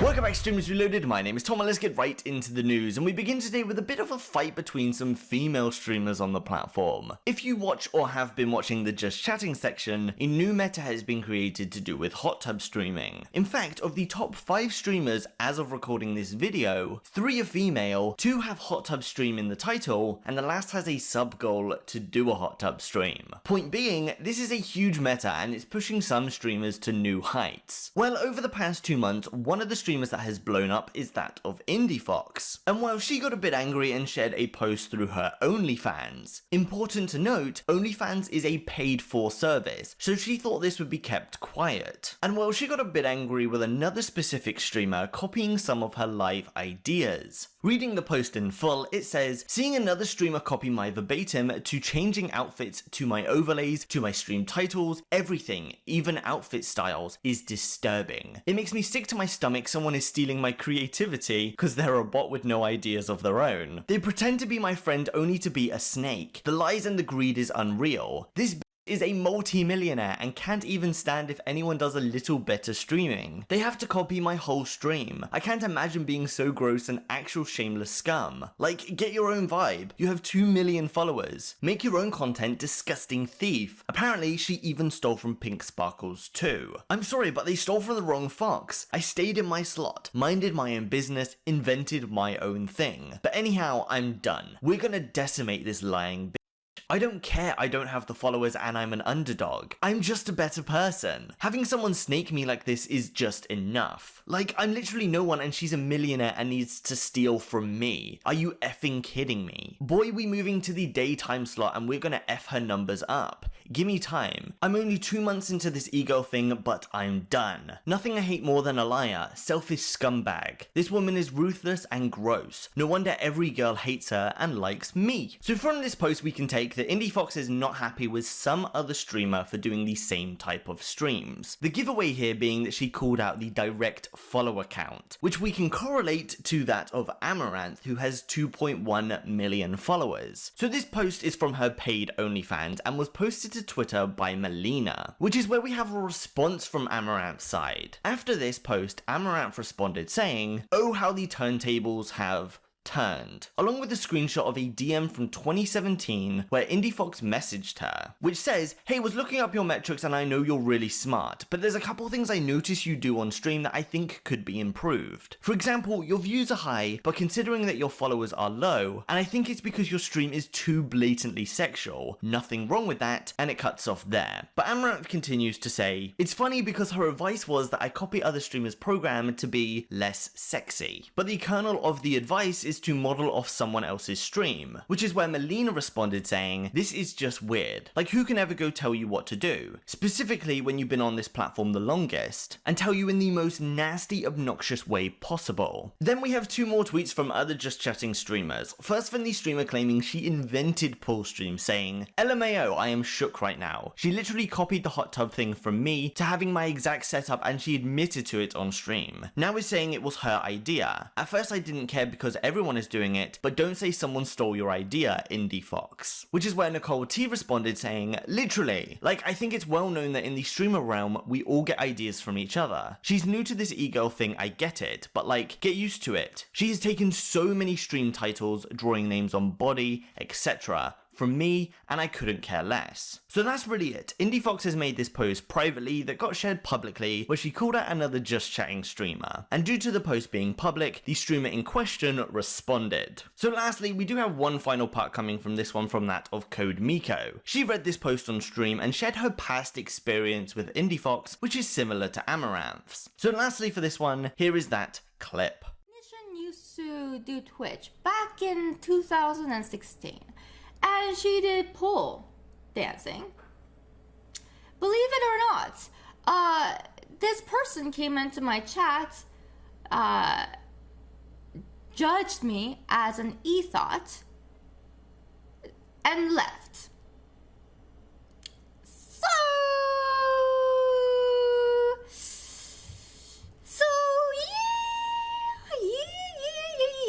Welcome back, Streamers Reloaded. My name is Tom, and let's get right into the news. And we begin today with a bit of a fight between some female streamers on the platform. If you watch or have been watching the Just Chatting section, a new meta has been created to do with hot tub streaming. In fact, of the top 5 streamers as of recording this video, 3 are female, 2 have hot tub stream in the title, and the last has a sub goal to do a hot tub stream. Point being, this is a huge meta and it's pushing some streamers to new heights. Well, over the past 2 months, one of the streamers that has blown up is that of IndieFoxx, and while she got a bit angry and shared a post through her OnlyFans. Important to note, OnlyFans is a paid for service, so she thought this would be kept quiet. And while she got a bit angry with another specific streamer copying some of her live ideas. Reading the post in full, it says, "Seeing another streamer copy my verbatim to changing outfits to my overlays to my stream titles, everything, even outfit styles, is disturbing. It makes me sick to my stomach someone is stealing my creativity because they're a bot with no ideas of their own. They pretend to be my friend only to be a snake. The lies and the greed is unreal. This is a multi-millionaire and can't even stand if anyone does a little better streaming. They have to copy my whole stream. I can't imagine being so gross and actual shameless scum. Like, get your own vibe. You have 2 million followers. Make your own content, disgusting thief." Apparently, she even stole from Pink Sparkles too. I'm sorry, but they stole from the wrong fox. I stayed in my slot, minded my own business, invented my own thing. But anyhow, I'm done. We're gonna decimate this lying bitch. I don't care I don't have the followers and I'm an underdog. I'm just a better person. Having someone snake me like this is just enough. Like, I'm literally no one and she's a millionaire and needs to steal from me. Are you effing kidding me? Boy, we moving to the daytime slot and we're gonna F her numbers up. Gimme time. I'm only 2 months into this ego thing, but I'm done. Nothing I hate more than a liar, selfish scumbag. This woman is ruthless and gross. No wonder every girl hates her and likes me. So from this post we can take that IndieFoxx is not happy with some other streamer for doing the same type of streams. The giveaway here being that she called out the direct follower count, which we can correlate to that of Amouranth, who has 2.1 million followers. So this post is from her paid OnlyFans and was posted to Twitter by Melina, which is where we have a response from Amouranth's side. After this post, Amouranth responded saying, "Oh, how the turntables have turned," along with a screenshot of a DM from 2017 where IndieFoxx messaged her, which says, "Hey, was looking up your metrics and I know you're really smart, but there's a couple things I notice you do on stream that I think could be improved. For example, your views are high, but considering that your followers are low, and I think it's because your stream is too blatantly sexual. Nothing wrong with that," and it cuts off there. But Amouranth continues to say, "It's funny because her advice was that I copy other streamers' program to be less sexy. But the kernel of the advice is to model off someone else's stream," which is where Melina responded saying, "This is just weird. Like, who can ever go tell you what to do? Specifically when you've been on this platform the longest, and tell you in the most nasty, obnoxious way possible." Then we have 2 more tweets from other Just Chatting streamers. First from the streamer claiming she invented pull stream, saying, "LMAO, I am shook right now. She literally copied the hot tub thing from me to having my exact setup and she admitted to it on stream. Now is saying it was her idea. At first I didn't care because everyone is doing it, but don't say someone stole your idea, IndieFoxx." Which is where Nicole T responded saying, "Literally, like, I think it's well known that in the streamer realm, we all get ideas from each other. She's new to this e-girl thing, I get it, but like, get used to it. She has taken so many stream titles, drawing names on body, etc. from me, and I couldn't care less." So that's really it. IndieFoxx has made this post privately that got shared publicly, where she called out another Just Chatting streamer. And due to the post being public, the streamer in question responded. So lastly, we do have one final part coming from this one, from that of CodeMiko. She read this post on stream and shared her past experience with IndieFoxx, which is similar to Amouranth's. So lastly for this one, here is that clip. Nishan used to do Twitch back in 2016. And she did pole dancing. Believe it or not, this person came into my chat, judged me as an e-thought, and left. So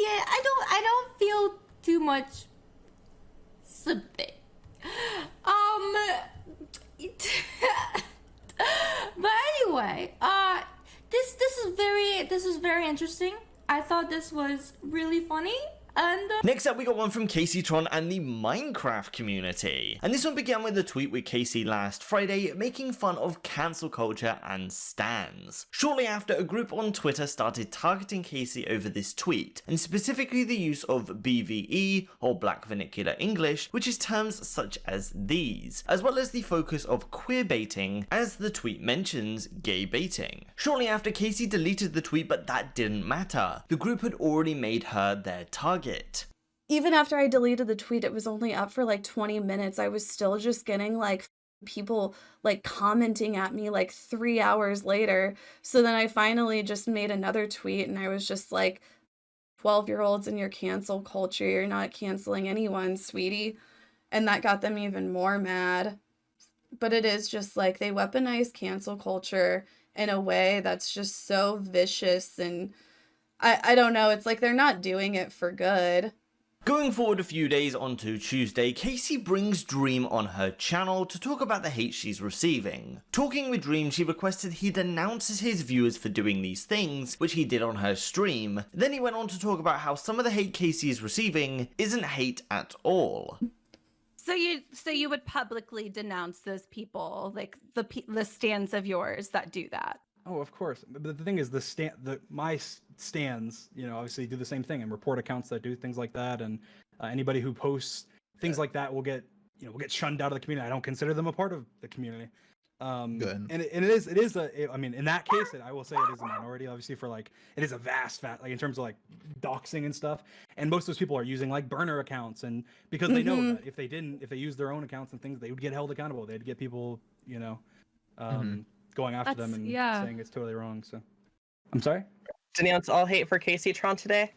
yeah. I don't feel too much sympathy. But anyway, this is very interesting. I thought this was really funny. And next up, we got one from Kaceytron and the Minecraft community. And this one began with a tweet with Kacey last Friday making fun of cancel culture and stans. Shortly after, a group on Twitter started targeting Kacey over this tweet, and specifically the use of BVE, or Black Vernacular English, which is terms such as these, as well as the focus of queer baiting, as the tweet mentions gay baiting. Shortly after, Kacey deleted the tweet, but that didn't matter. The group had already made her their target. Even after I deleted the tweet, it was only up for like 20 minutes. I was still just getting like people like commenting at me like 3 hours later. So then I finally just made another tweet and I was just like, 12-year-olds in your cancel culture, you're not canceling anyone, sweetie. And that got them even more mad. But it is just like they weaponize cancel culture in a way that's just so vicious, and I don't know, it's like they're not doing it for good. Going forward a few days onto Tuesday, Kacey brings Dream on her channel to talk about the hate she's receiving. Talking with Dream, she requested he denounces his viewers for doing these things, which he did on her stream. Then he went on to talk about how some of the hate Kacey is receiving isn't hate at all. So you would publicly denounce those people, like the stans of yours that do that? Oh, of course. But the thing is, my stans, you know, obviously do the same thing and report accounts that do things like that, and anybody who posts things like that will get shunned out of the community. I don't consider them a part of the community. Good. And it is I mean, in that case, I will say it is a minority, obviously, for like, it is a vast, like in terms of like doxing and stuff. And most of those people are using like burner accounts, and because they know that if they used their own accounts and things, they would get held accountable. They'd get people, going after them and saying it's totally wrong. So, I'm sorry? Denounce all hate for Kaceytron today?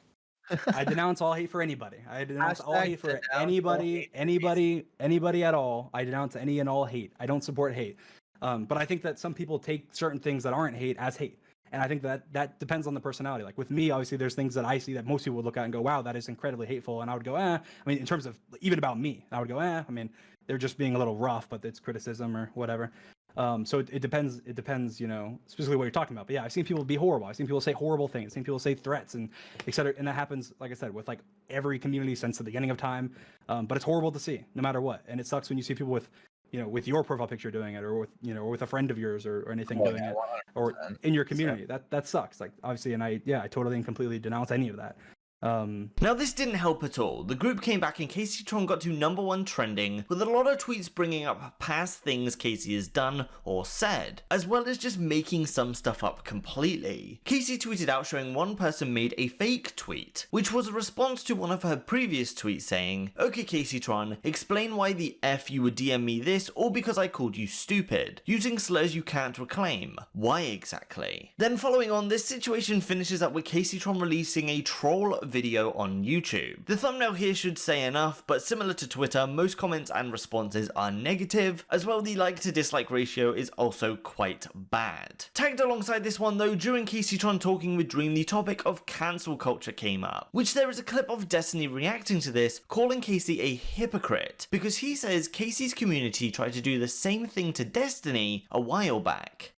I denounce all hate for anybody. I denounce all hate for anybody at all. I denounce any and all hate. I don't support hate. But I think that some people take certain things that aren't hate as hate. And I think that depends on the personality. Like with me, obviously, there's things that I see that most people would look at and go, wow, that is incredibly hateful. And I would go, I mean, in terms of even about me, I would go, I mean, they're just being a little rough, but it's criticism or whatever. So it depends, specifically what you're talking about. But yeah, I've seen people be horrible. I've seen people say horrible things. I've seen people say threats and et cetera. And that happens, like I said, with like every community since the beginning of time. But it's horrible to see no matter what. And it sucks when you see people with your profile picture doing it, or with a friend of yours or anything doing it, or in your community. That sucks. Like obviously, and I totally and completely denounce any of that. Now this didn't help at all. The group came back and Kaceytron got to #1 trending, with a lot of tweets bringing up past things Kacey has done or said, as well as just making some stuff up completely. Kacey tweeted out showing one person made a fake tweet, which was a response to one of her previous tweets saying, "Okay Kaceytron, explain why the F you would DM me this, or because I called you stupid, using slurs you can't reclaim. Why exactly?" Then following on, this situation finishes up with Kaceytron releasing a troll video on YouTube. The thumbnail here should say enough, but similar to Twitter, most comments and responses are negative, as well the like to dislike ratio is also quite bad. Tagged alongside this one though, during Kaceytron talking with Dream, the topic of cancel culture came up, which there is a clip of Destiny reacting to this, calling Kacey a hypocrite, because he says Kacey's community tried to do the same thing to Destiny a while back.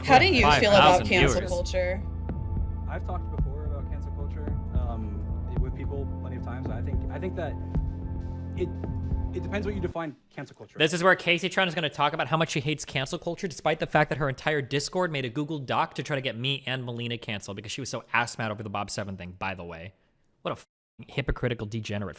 How do you feel about cancel culture? I've talked before about cancel culture with people plenty of times. I think that it depends what you define cancel culture. This is where Kaceytron is going to talk about how much she hates cancel culture, despite the fact that her entire Discord made a Google Doc to try to get me and Melina canceled because she was so ass mad over the Bob 7 thing, by the way. What a hypocritical degenerate.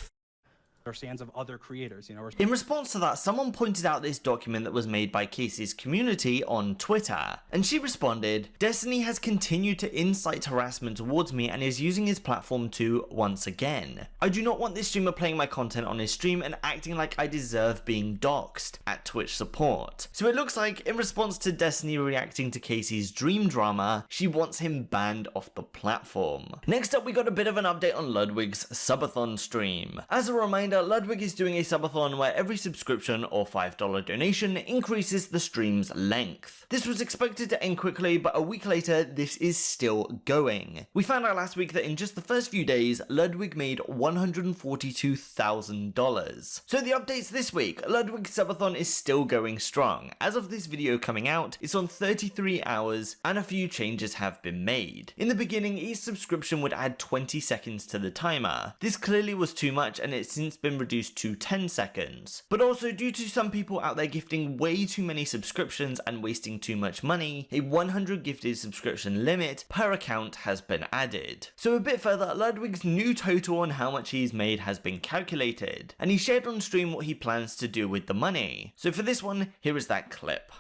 Or stands of other creators, In response to that, someone pointed out this document that was made by Kacey's community on Twitter, and she responded, "Destiny has continued to incite harassment towards me and is using his platform to, once again. I do not want this streamer playing my content on his stream and acting like I deserve being doxxed at Twitch support." So it looks like, in response to Destiny reacting to Kacey's Dream drama, she wants him banned off the platform. Next up, we got a bit of an update on Ludwig's Subathon stream. As a reminder, reminder, Ludwig is doing a subathon where every subscription or $5 donation increases the stream's length. This was expected to end quickly, but a week later, this is still going. We found out last week that in just the first few days, Ludwig made $142,000. So the updates this week, Ludwig's subathon is still going strong. As of this video coming out, it's on 33 hours and a few changes have been made. In the beginning, each subscription would add 20 seconds to the timer. This clearly was too much and it's since been reduced to 10 seconds. But also due to some people out there gifting way too many subscriptions and wasting too much money, a 100 gifted subscription limit per account has been added. So a bit further, Ludwig's new total on how much he's made has been calculated, and he shared on stream what he plans to do with the money. So for this one, here is that clip.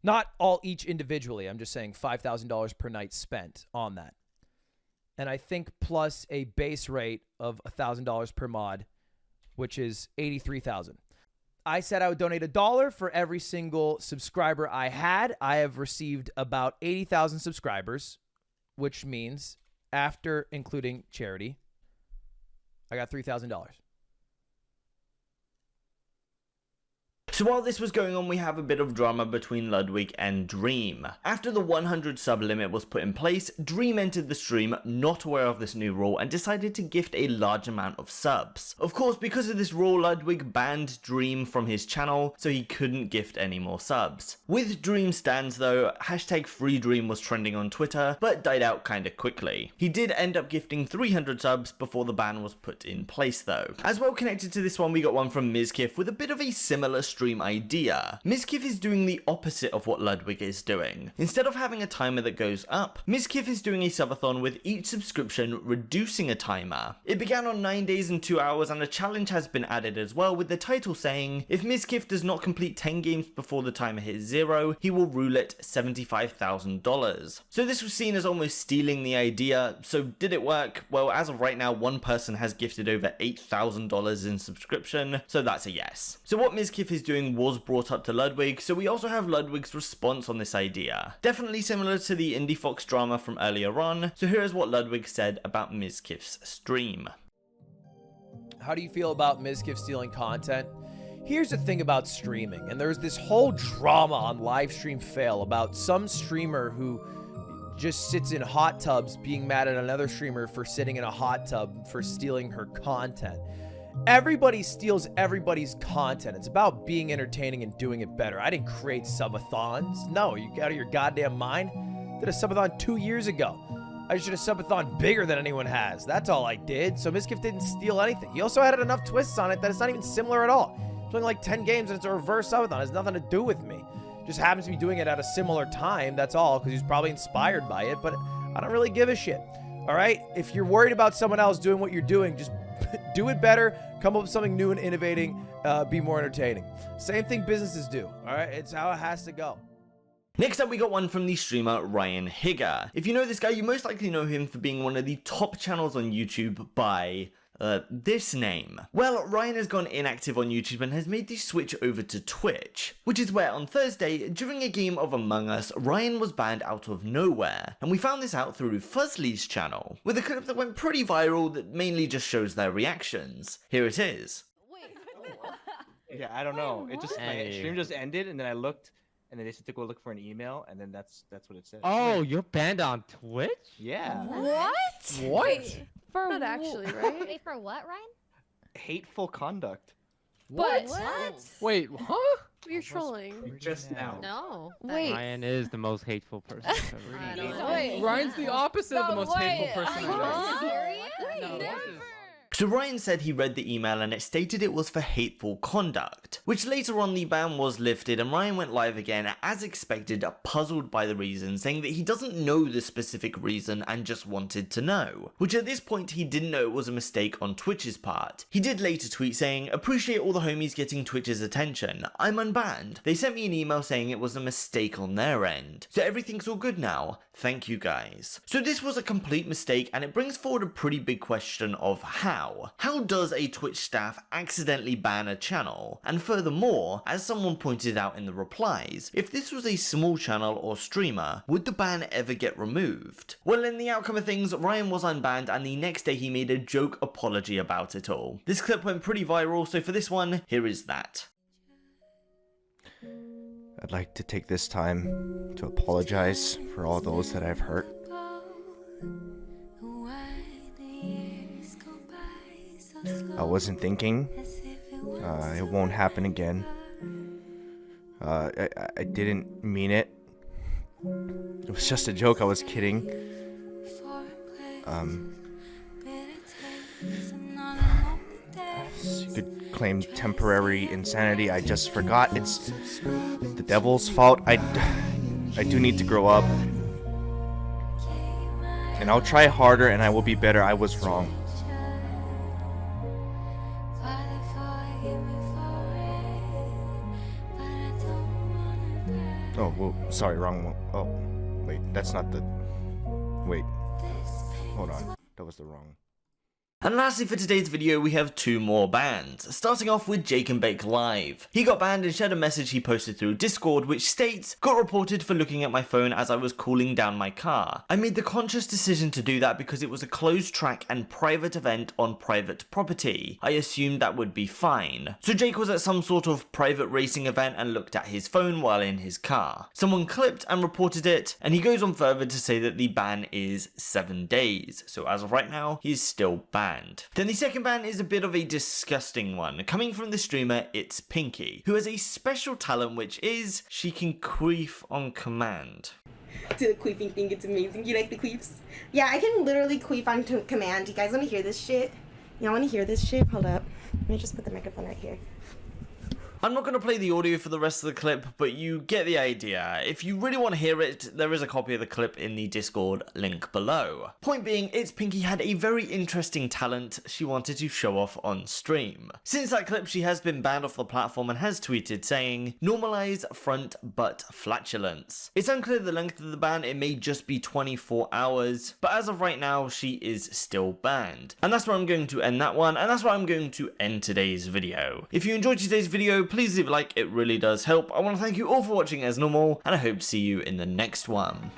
Not all each individually, I'm just saying $5,000 per night spent on that. And I think plus a base rate of $1,000 per mod, which is $83,000. I said I would donate $1 for every single subscriber I had. I have received about 80,000 subscribers, which means after including charity, I got $3,000. So while this was going on, we have a bit of drama between Ludwig and Dream. After the 100 sub limit was put in place, Dream entered the stream not aware of this new rule and decided to gift a large amount of subs. Of course, because of this rule, Ludwig banned Dream from his channel, so he couldn't gift any more subs. With Dream stands though, #FreeDream was trending on Twitter, but died out kinda quickly. He did end up gifting 300 subs before the ban was put in place though. As well connected to this one, we got one from Mizkif with a bit of a similar stream idea. Mizkif is doing the opposite of what Ludwig is doing. Instead of having a timer that goes up, Mizkif is doing a subathon with each subscription reducing a timer. It began on 9 days and 2 hours and a challenge has been added as well, with the title saying, if Mizkif does not complete 10 games before the timer hits 0, he will rule it $75,000. So this was seen as almost stealing the idea. So did it work? Well, as of right now, one person has gifted over $8,000 in subscription, so that's a yes. So what Mizkif is doing was brought up to Ludwig, so we also have Ludwig's response on this idea. Definitely similar to the IndieFoxx drama from earlier on, so here is what Ludwig said about Mizkif's stream. How do you feel about Mizkif stealing content? Here's the thing about streaming, and there's this whole drama on Livestream Fail about some streamer who just sits in hot tubs being mad at another streamer for sitting in a hot tub for stealing her content. Everybody steals everybody's content. It's about being entertaining and doing it better. I didn't create subathons. No, you out of your goddamn mind? Did a subathon 2 years ago. I just did a subathon bigger than anyone has. That's all I did. So Mizkif didn't steal anything. He also had enough twists on it that it's not even similar at all. It's playing like 10 games and it's a reverse subathon. It has nothing to do with me. Just happens to be doing it at a similar time. That's all, because he's probably inspired by it, but I don't really give a shit. All right? If you're worried about someone else doing what you're doing, just do it better, come up with something new and innovating, be more entertaining. Same thing businesses do, all right? It's how it has to go. Next up, we got one from the streamer RyanHiga. If you know this guy, you most likely know him for being one of the top channels on YouTube by this name. Well, Ryan has gone inactive on YouTube and has made the switch over to Twitch, which is where on Thursday, during a game of Among Us, Ryan was banned out of nowhere, and we found this out through Fuslie's channel, with a clip that went pretty viral that mainly just shows their reactions. Here it is. Yeah, I don't know. It just my stream just ended, and then I looked, and then they said to go look for an email, and then that's what it said. Oh, you're banned on Twitch? Yeah. What? What? For not actually, right? Wait, for what, Ryan? Hateful conduct. What? Wait, huh? You're trolling. Just now. No. Wait. Ryan is the most hateful person I've ever met. Wait. Ryan's the opposite of the most hateful person I've ever met. Serious? No, So Ryan said he read the email and it stated it was for hateful conduct, which later on the ban was lifted and Ryan went live again as expected, puzzled by the reason, saying that he doesn't know the specific reason and just wanted to know, which at this point he didn't know it was a mistake on Twitch's part. He did later tweet saying, appreciate all the homies getting Twitch's attention, I'm unbanned. They sent me an email saying it was a mistake on their end, so everything's all good now, thank you guys. So this was a complete mistake and it brings forward a pretty big question of how. Now, how does a Twitch staff accidentally ban a channel? And furthermore, as someone pointed out in the replies, if this was a small channel or streamer, would the ban ever get removed? Well, in the outcome of things, Ryan was unbanned, and the next day he made a joke apology about it all. This clip went pretty viral, so for this one, here is that. I'd like to take this time to apologize for all those that I've hurt. I wasn't thinking. It won't happen again. I didn't mean it. It was just a joke. I was kidding. You could claim temporary insanity. I just forgot. It's the devil's fault. I do need to grow up. And I'll try harder and I will be better. I was wrong. Oh, well, sorry, wrong one. Oh, wait, that's not the... Wait, hold on, that was the wrong... And lastly for today's video, we have two more bans, starting off with JakenBakeLive. He got banned and shared a message he posted through Discord which states, "Got reported for looking at my phone as I was cooling down my car. I made the conscious decision to do that because it was a closed track and private event on private property. I assumed that would be fine." So Jake was at some sort of private racing event and looked at his phone while in his car. Someone clipped and reported it, and he goes on further to say that the ban is 7 days. So as of right now, he is still banned. Then the second ban is a bit of a disgusting one, coming from the streamer ItsPinkie, who has a special talent which is she can queef on command. Do the queefing thing, it's amazing. You like the queefs? Yeah, I can literally queef on command. You guys want to hear this shit? Y'all want to hear this shit? Hold up. Let me just put the microphone right here. I'm not going to play the audio for the rest of the clip, but you get the idea. If you really want to hear it, there is a copy of the clip in the Discord link below. Point being, ItsPinkie had a very interesting talent she wanted to show off on stream. Since that clip, she has been banned off the platform and has tweeted saying, "Normalize front butt flatulence." It's unclear the length of the ban, it may just be 24 hours, but as of right now, she is still banned. And that's where I'm going to end that one, and that's where I'm going to end today's video. If you enjoyed today's video, please leave a like, it really does help. I want to thank you all for watching as normal, and I hope to see you in the next one.